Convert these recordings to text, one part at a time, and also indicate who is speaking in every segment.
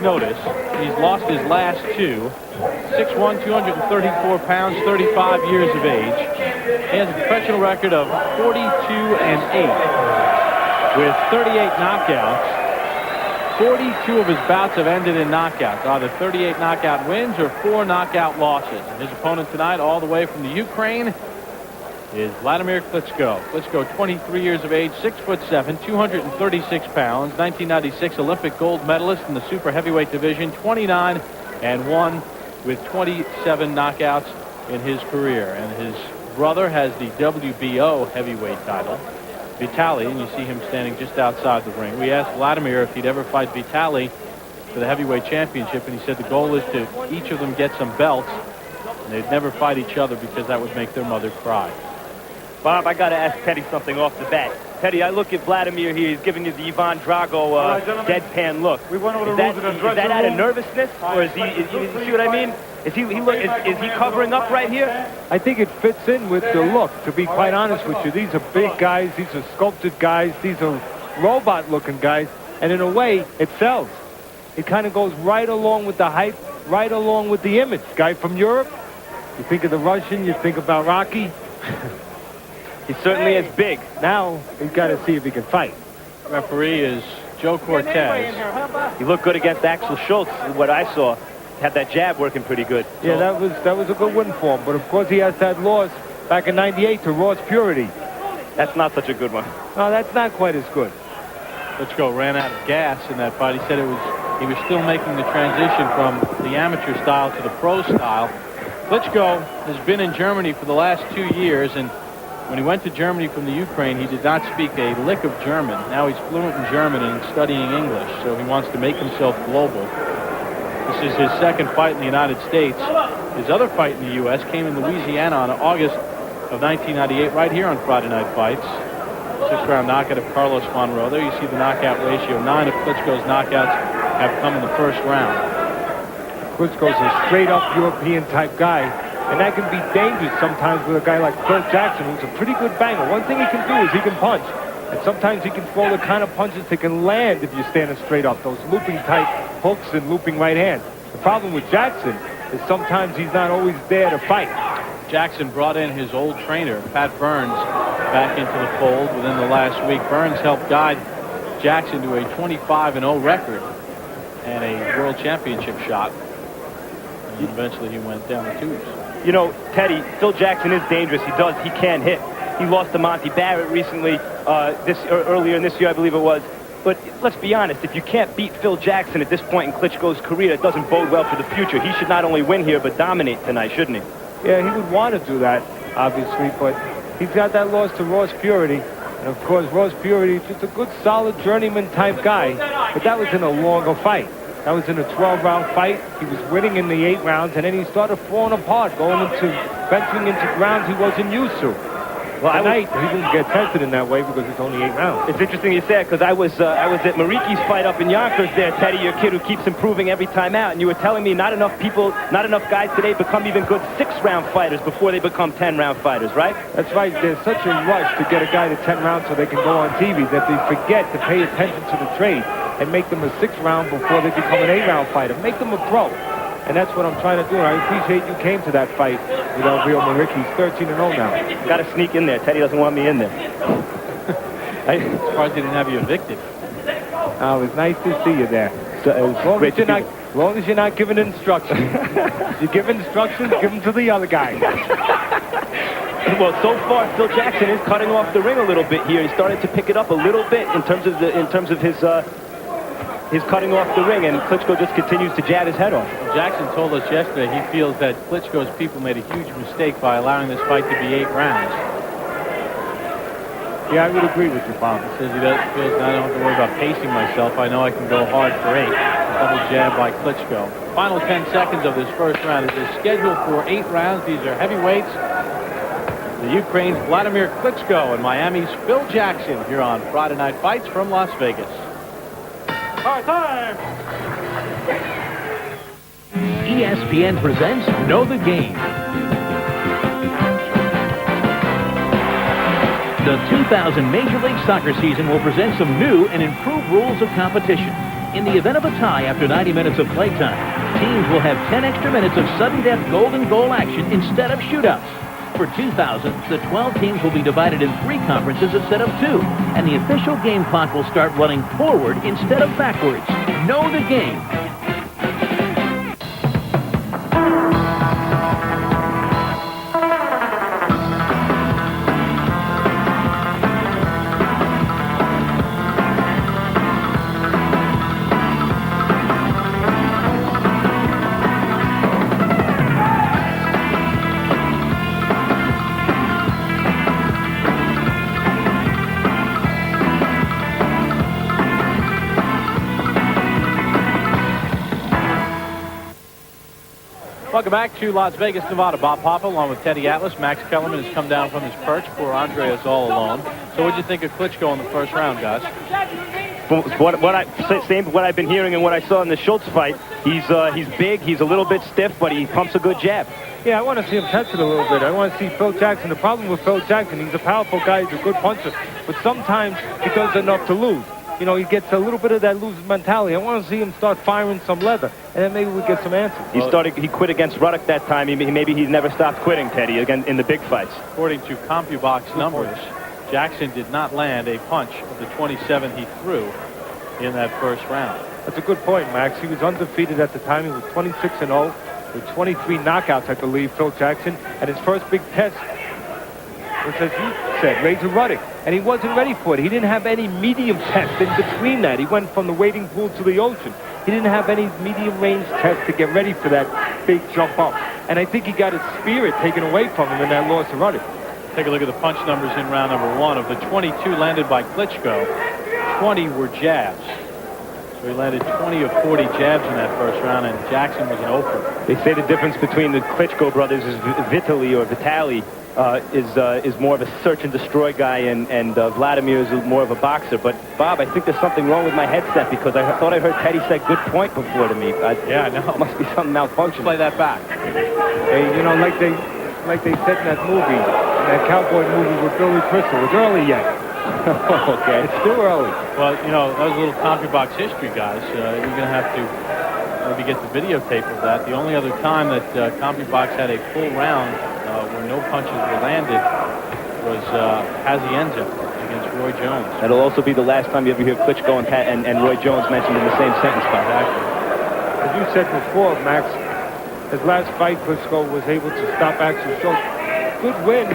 Speaker 1: Notice he's lost his last two. 6'1", 234 pounds, 35 years of age. He has a professional record of 42-8 with 38 knockouts. 42 of his bouts have ended in knockouts, either 38 knockout wins or 4 knockout losses. And his opponent tonight, all the way from the Ukraine, is Wladimir Klitschko. Klitschko, 23 years of age, 6'7", 236 pounds, 1996 Olympic gold medalist in the super heavyweight division, 29-1 with 27 knockouts in his career. And his brother has the WBO heavyweight title, Vitaly, and you see him standing just outside the ring. We asked Vladimir if he'd ever fight Vitaly for the heavyweight championship, and he said the goal is to each of them get some belts, and they'd never fight each other because that would make their mother cry.
Speaker 2: Bob, I got to ask Teddy something off the bat. Teddy, I look at Vladimir here. He's giving you the Ivan Drago deadpan look. Is that out of nervousness, or is he? You see what I mean? Is he covering up right here?
Speaker 3: I think it fits in with the look, to be quite honest with you. These are big guys. These are sculpted guys. These are robot-looking guys. And in a way, it sells. It kind of goes right along with the hype, right along with the image. Guy from Europe, you think of the Russian, you think about Rocky.
Speaker 2: He certainly is big.
Speaker 3: Now, we've got to see if he can fight.
Speaker 1: Referee is Joe Cortez.
Speaker 2: He looked good against Axel Schultz, what I saw. Had that jab working pretty good.
Speaker 3: Yeah, that was a good win for him. But, of course, he has that loss back in '98 to Ross Purity.
Speaker 2: That's not such a good one.
Speaker 3: No, that's not quite as good.
Speaker 1: Klitschko ran out of gas in that fight. He said he was still making the transition from the amateur style to the pro style. Klitschko has been in Germany for the last 2 years, and when he went to Germany from the Ukraine, he did not speak a lick of German. Now he's fluent in German and studying English, so he wants to make himself global. This is his second fight in the United States. His other fight in the U.S. came in Louisiana on August of 1998, right here on Friday Night Fights. 6-round knockout of Carlos Monroe. There you see the knockout ratio. 9 of Klitschko's knockouts have come in the first round.
Speaker 3: Klitschko's a straight-up European-type guy. And that can be dangerous sometimes with a guy like Phil Jackson, who's a pretty good banger. One thing he can do is he can punch. And sometimes he can throw the kind of punches that can land if you're standing straight up. Those looping-type hooks and looping right hands. The problem with Jackson is sometimes he's not always there to fight.
Speaker 1: Jackson brought in his old trainer, Pat Burns, back into the fold within the last week. Burns helped guide Jackson to a 25-0 record and a world championship shot. And eventually he went down the tubes.
Speaker 2: You know, Teddy, Phil Jackson is dangerous. He can hit. He lost to Monty Barrett recently, earlier in this year, I believe it was. But let's be honest, if you can't beat Phil Jackson at this point in Klitschko's career, it doesn't bode well for the future. He should not only win here, but dominate tonight, shouldn't he?
Speaker 3: Yeah, he would want to do that, obviously, but he's got that loss to Ross Purity. And, of course, Ross Purity is just a good, solid journeyman-type guy. But that was in a longer fight. That was in a 12-round fight. He was winning in the 8 rounds, and then he started falling apart, venturing into grounds he wasn't used to. Well, tonight, he didn't get tested in that way because it's only 8 rounds.
Speaker 2: It's interesting you said, because I was at Mariki's fight up in Yonkers there, Teddy, your kid who keeps improving every time out, and you were telling me not enough guys today become even good 6-round fighters before they become 10-round fighters, right?
Speaker 3: That's right. There's such a rush to get a guy to 10 rounds so they can go on TV that they forget to pay attention to the trade and make them a 6-round before they become an 8-round fighter. Make them a pro. And that's what I'm trying to do. And I appreciate you came to that fight with Real Mariki. He's 13-0 now.
Speaker 2: Got to sneak in there. Teddy doesn't want me in there.
Speaker 1: I'm surprised he didn't have you evicted.
Speaker 3: Oh, it was nice to see you there. So, as long as you're not giving instructions. You give instructions, give them to the other guy.
Speaker 2: Well, so far, Phil Jackson is cutting off the ring a little bit here. He started to pick it up a little bit in terms of his cutting off the ring, and Klitschko just continues to jab his head off.
Speaker 1: Jackson told us yesterday he feels that Klitschko's people made a huge mistake by allowing this fight to be 8 rounds.
Speaker 3: Yeah, I would agree with you, Bob.
Speaker 1: He says feels I don't have to worry about pacing myself. I know I can go hard for 8. Double jab by Klitschko. Final 10 seconds of this first round. It is scheduled for 8 rounds. These are heavyweights. The Ukraine's Wladimir Klitschko and Miami's Phil Jackson here on Friday Night Fights from Las Vegas.
Speaker 4: All right, time!
Speaker 5: ESPN presents Know the Game. The 2000 Major League Soccer season will present some new and improved rules of competition. In the event of a tie after 90 minutes of playtime, teams will have 10 extra minutes of sudden death golden goal action instead of shootouts. For 2000, the 12 teams will be divided in 3 conferences instead of 2, and the official game clock will start running forward instead of backwards. Know the game.
Speaker 1: Welcome back to Las Vegas, Nevada. Bob Papa along with Teddy Atlas. Max Kellerman has come down from his perch. Poor Andre is all alone. So what did you think of Klitschko in the first round, guys?
Speaker 2: What I've been hearing and what I saw in the Schultz fight, he's big, he's a little bit stiff, but he pumps a good jab.
Speaker 3: Yeah, I want to see him tested a little bit. I want to see Phil Jackson. The problem with Phil Jackson, he's a powerful guy, he's a good puncher, but sometimes he does enough to lose. You know, he gets a little bit of that loser mentality. I want to see him start firing some leather, and then maybe we get some answers.
Speaker 2: He quit against Ruddock that time. Maybe he's never stopped quitting, Teddy, again in the big fights.
Speaker 1: According to CompuBox numbers, Jackson did not land a punch of the 27 he threw in that first round.
Speaker 3: That's a good point, Max. He was undefeated at the time. He was 26-0 with 23 knockouts, I believe, Phil Jackson. And his first big test was, as you said, Razor Ruddock. And he wasn't ready for it. He didn't have any medium test in between that. He went from the wading pool to the ocean. He didn't have any medium range test to get ready for that big jump up. And I think he got his spirit taken away from him in that loss to Ruddock.
Speaker 1: Take a look at the punch numbers in round number 1. Of the 22 landed by Klitschko, 20 were jabs. So he landed 20 of 40 jabs in that first round, and Jackson was an opener.
Speaker 2: They say the difference between the Klitschko brothers is Vitaly is more of a search and destroy guy, and Wladimir is more of a boxer. But Bob, I think there's something wrong with my headset, because I thought I heard Teddy say good point before to me.
Speaker 1: Yeah, I know.
Speaker 2: Must be something malfunctioning.
Speaker 1: Play that back.
Speaker 3: Hey, you know, like they said in that movie, that cowboy movie with Billy Crystal. It's early yet.
Speaker 2: Okay.
Speaker 3: It's too early.
Speaker 1: Well, you know, that was a little CompuBox history, guys. You're going to have to maybe get the videotape of that. The only other time that CompuBox had a full round where no punches were landed was Hacienda against Roy Jones.
Speaker 2: That'll also be the last time you ever hear Klitschko and Roy Jones mentioned in the same sentence.
Speaker 1: Exactly.
Speaker 3: As you said before, Max, his last fight, Klitschko was able to stop Axel Schultz. Good win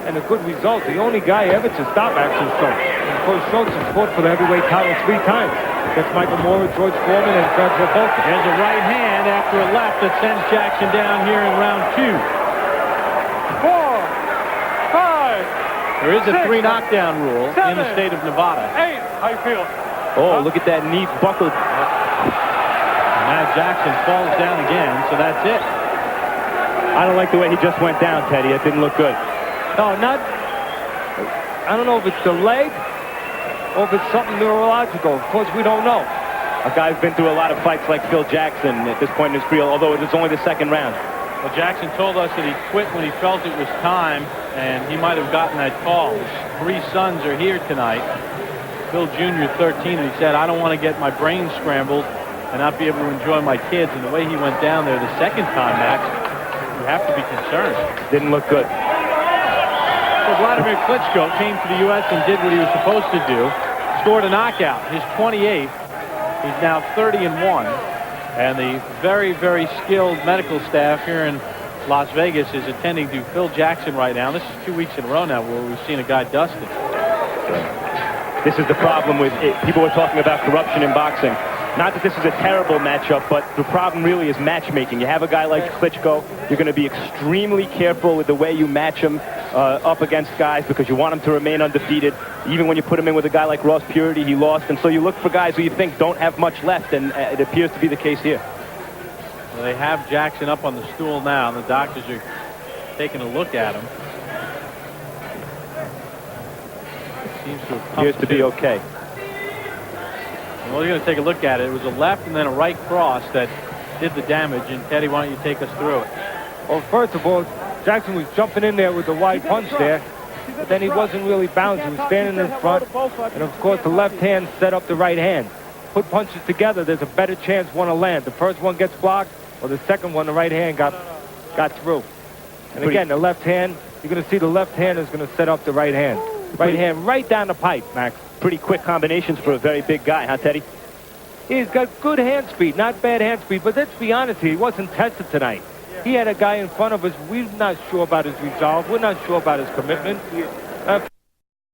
Speaker 3: and a good result. The only guy ever to stop Axel Schultz. And of course, Schultz has fought for the heavyweight title 3 times. Against Michael Moore, George Foreman, and Fred Volker.
Speaker 1: There's a right hand after a left that sends Jackson down here in round 2.
Speaker 4: 4, 5.
Speaker 1: There is a 3 knockdown rule in the state of Nevada.
Speaker 4: 8. How you feel?
Speaker 2: Oh, look at that knee buckled.
Speaker 1: Now Jackson falls down again, so that's it.
Speaker 2: I don't like the way he just went down, Teddy. It didn't look good.
Speaker 3: No, not... I don't know if it's the leg or if it's something neurological. Of course, we don't know.
Speaker 2: A guy's been through a lot of fights like Phil Jackson at this point in his career, although it's only the second round.
Speaker 1: Well, Jackson told us that he quit when he felt it was time, and he might have gotten that call. His 3 sons are here tonight. Phil Jr., 13, and he said, I don't want to get my brain scrambled and not be able to enjoy my kids. And the way he went down there the second time, Max, you have to be concerned.
Speaker 2: Didn't look good.
Speaker 1: So Vladimir Klitschko came to the U.S. and did what he was supposed to do. Scored a knockout, his 28th. He's now 30-1. And the very, very skilled medical staff here in Las Vegas is attending to Phil Jackson right now. This is 2 weeks in a row now where we've seen a guy dusted.
Speaker 2: This is the problem with it. People were talking about corruption in boxing. Not that this is a terrible matchup, but the problem really is matchmaking. You have a guy like Klitschko, you're going to be extremely careful with the way you match him up against guys, because you want him to remain undefeated. Even when you put him in with a guy like Ross Purity, he lost. And so you look for guys who you think don't have much left, and it appears to be the case here.
Speaker 1: Well, they have Jackson up on the stool now, and the doctors are taking a look at him. Seems to have
Speaker 2: appears to be okay.
Speaker 1: Well, you're going to take a look at it. It was a left and then a right cross that did the damage. And Teddy, why don't you take us through it?
Speaker 3: Well, first of all, Jackson was jumping in there with the wide punch there, but then he wasn't really balanced. He was standing in front, and of course the left hand set up the right hand. put punches together, there's a better chance one will land. The first one gets blocked, or the second one, the right hand got through. And again, the left hand, you're going to see the left hand is going to set up the right hand. Right hand right down the pipe, Max.
Speaker 2: Pretty quick combinations for a very big guy, huh, Teddy?
Speaker 3: He's got good hand speed, not bad hand speed, but let's be honest here, he wasn't tested tonight. He had a guy in front of us. We're not sure about his resolve. We're not sure about his commitment.